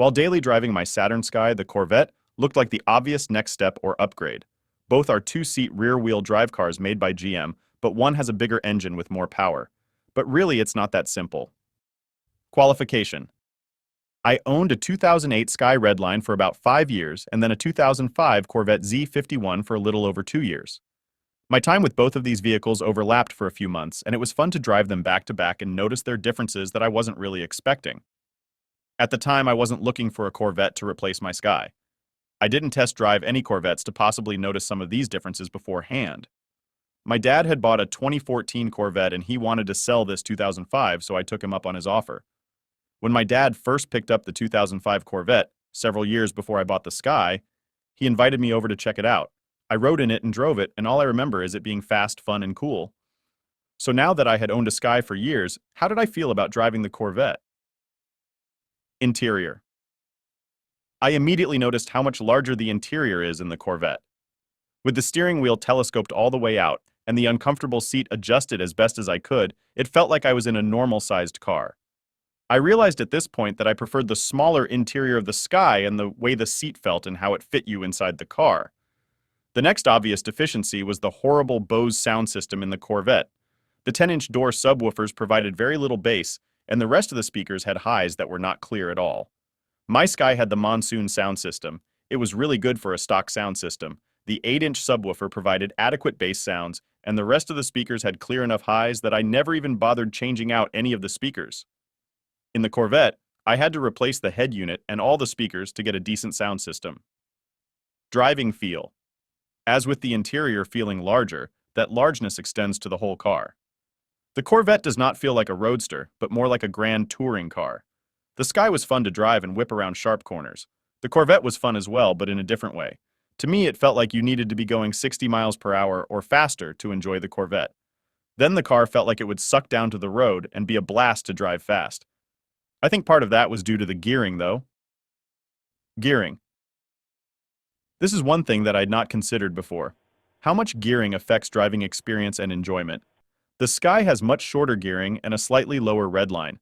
While daily driving my Saturn Sky, the Corvette looked like the obvious next step or upgrade. Both are two-seat rear-wheel drive cars made by GM, but one has a bigger engine with more power. But really, it's not that simple. Qualification. I owned a 2008 Sky Redline for about 5 years and then a 2005 Corvette Z51 for a little over 2 years. My time with both of these vehicles overlapped for a few months, and it was fun to drive them back to back and notice their differences that I wasn't really expecting. At the time, I wasn't looking for a Corvette to replace my Sky. I didn't test drive any Corvettes to possibly notice some of these differences beforehand. My dad had bought a 2014 Corvette and he wanted to sell this 2005, so I took him up on his offer. When my dad first picked up the 2005 Corvette, several years before I bought the Sky, he invited me over to check it out. I rode in it and drove it, and all I remember is it being fast, fun, and cool. So now that I had owned a Sky for years, how did I feel about driving the Corvette? Interior. I immediately noticed how much larger the interior is in the Corvette. With the steering wheel telescoped all the way out and the uncomfortable seat adjusted as best as I could, it felt like I was in a normal-sized car. I realized at this point that I preferred the smaller interior of the Sky and the way the seat felt and how it fit you inside the car. The next obvious deficiency was the horrible Bose sound system in the Corvette. The 10-inch door subwoofers provided very little bass, and the rest of the speakers had highs that were not clear at all. My Sky had the Monsoon sound system. It was really good for a stock sound system. The 8-inch subwoofer provided adequate bass sounds, and the rest of the speakers had clear enough highs that I never even bothered changing out any of the speakers. In the Corvette, I had to replace the head unit and all the speakers to get a decent sound system. Driving feel. As with the interior feeling larger, that largeness extends to the whole car. The Corvette does not feel like a roadster, but more like a grand touring car. The Sky was fun to drive and whip around sharp corners. The Corvette was fun as well, but in a different way. To me, it felt like you needed to be going 60 miles per hour or faster to enjoy the Corvette. Then the car felt like it would suck down to the road and be a blast to drive fast. I think part of that was due to the gearing, though. Gearing. This is one thing that I'd not considered before. How much gearing affects driving experience and enjoyment? The Sky has much shorter gearing and a slightly lower redline.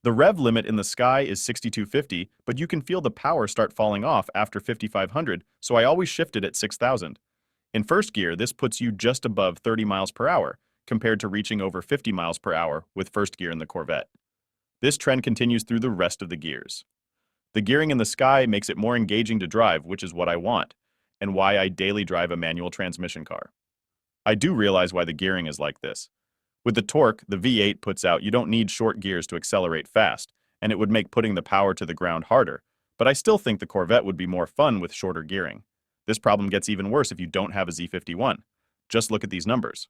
The rev limit in the Sky is 6250, but you can feel the power start falling off after 5500, so I always shifted at 6000. In first gear, this puts you just above 30 miles per hour, compared to reaching over 50 miles per hour with first gear in the Corvette. This trend continues through the rest of the gears. The gearing in the Sky makes it more engaging to drive, which is what I want, and why I daily drive a manual transmission car. I do realize why the gearing is like this. With the torque the V8 puts out, you don't need short gears to accelerate fast, and it would make putting the power to the ground harder, but I still think the Corvette would be more fun with shorter gearing. This problem gets even worse if you don't have a Z51. Just look at these numbers.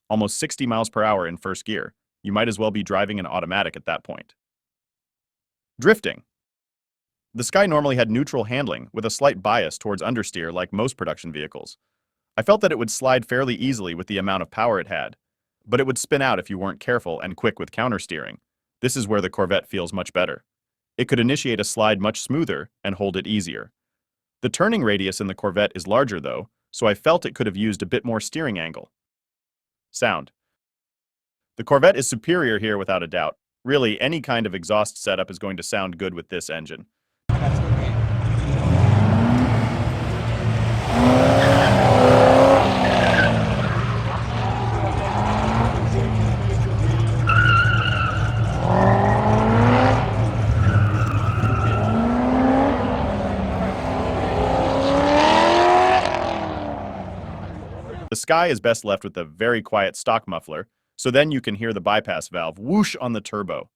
Almost 60 miles per hour in first gear. You might as well be driving an automatic at that point. Drifting. The Sky normally had neutral handling with a slight bias towards understeer like most production vehicles. I felt that it would slide fairly easily with the amount of power it had, but it would spin out if you weren't careful and quick with countersteering. This is where the Corvette feels much better. It could initiate a slide much smoother and hold it easier. The turning radius in the Corvette is larger though, so I felt it could have used a bit more steering angle. Sound. The Corvette is superior here without a doubt. Really, any kind of exhaust setup is going to sound good with this engine. The Sky is best left with a very quiet stock muffler, so then you can hear the bypass valve whoosh on the turbo.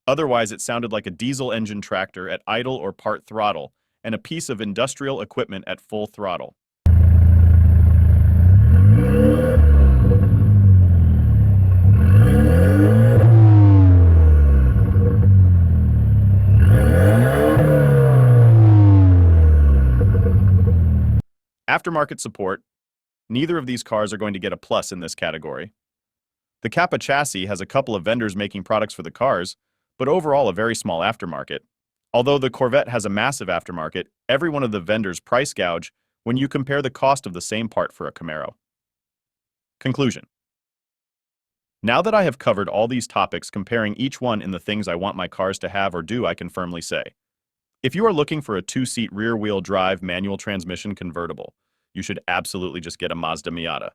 Otherwise, it sounded like a diesel engine tractor at idle or part throttle, and a piece of industrial equipment at full throttle. Aftermarket support. Neither of these cars are going to get a plus in this category. The Kappa chassis has a couple of vendors making products for the cars, but overall a very small aftermarket. Although the Corvette has a massive aftermarket, every one of the vendors price gouge when you compare the cost of the same part for a Camaro. Conclusion. Now that I have covered all these topics comparing each one in the things I want my cars to have or do, I can firmly say, if you are looking for a two-seat rear-wheel drive manual transmission convertible, you should absolutely just get a Mazda Miata.